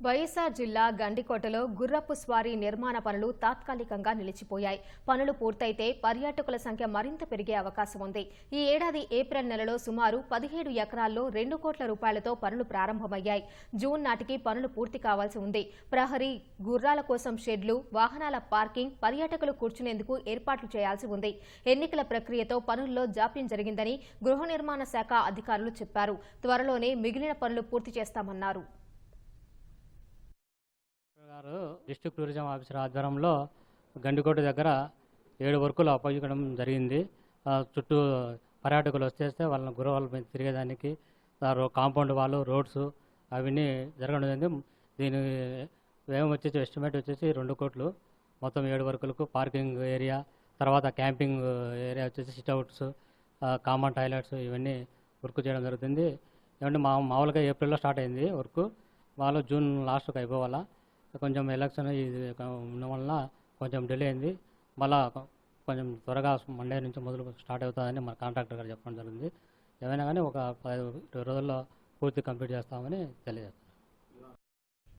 వైఎస్ఆర్ జిల్లా గండికోటలో గుర్రపు స్వారీ నిర్మాణ పనులు తాత్కాలికంగా నిలిచిపోయాయి. పనులు పూర్తయితే పర్యాటకుల సంఖ్య మరింత పెరిగే అవకాశం ఉంది. ఈ ఏడాది ఏప్రిల్ నెలలో సుమారు 17 ఎకరాల్లో 2 కోట్ల రూపాయలతో పనులు ప్రారంభమయ్యాయి. జూన్ నాటికి పనులు పూర్తి కావాల్సి ఉంది. ప్రహరీ, గుర్రాల కోసం షెడ్లు, వాహనాల పార్కింగ్, పర్యాటకులు కూర్చునేందుకు ఏర్పాట్లు చేయాల్సి ఉంది. ఎన్నికల ప్రక్రియతో పనుల్లో జాప్యం జరిగిందని గృహ నిర్మాణ శాఖ అధికారులు చెప్పారు. త్వరలోనే మిగిలిన పనులు పూర్తి చేస్తామన్నారు. డిస్ట్రిక్ట్ టూరిజం ఆఫీసర్ ఆధ్వర్యంలో గండికోట దగ్గర 7 వర్కులు అప్పగించడం జరిగింది. చుట్టూ పర్యాటకులు వచ్చేస్తే వాళ్ళని గుర్రాల మీద తిరిగేదానికి కాంపౌండ్ వాళ్ళు, రోడ్స్ అవన్నీ జరగడం జరిగింది. దీని వ్యయం వచ్చేసి ఎస్టిమేట్ వచ్చేసి 2 కోట్లు. మొత్తం 7 వర్కులకు పార్కింగ్ ఏరియా, తర్వాత క్యాంపింగ్ ఏరియా వచ్చేసి సిట్అవుట్స్, కామన్ టాయిలెట్స్ ఇవన్నీ వర్క్ చేయడం జరుగుతుంది. ఏమంటే మామూలుగా ఏప్రిల్లో స్టార్ట్ అయింది వర్క్. వాళ్ళు జూన్ లాస్ట్కి అయిపోవాలా. కొంచెం ఎలక్షన్ ఇది ఉన్న వల్ల కొంచెం డిలే అయింది. మళ్ళీ కొంచెం త్వరగా మండే నుంచి మొదలు స్టార్ట్ అవుతుందని మన కాంట్రాక్టర్ గారు చెప్పడం జరిగింది. ఏమైనా కానీ ఒక 15-20 రోజుల్లో పూర్తి కంప్లీట్ చేస్తామని తెలియజేస్తాం.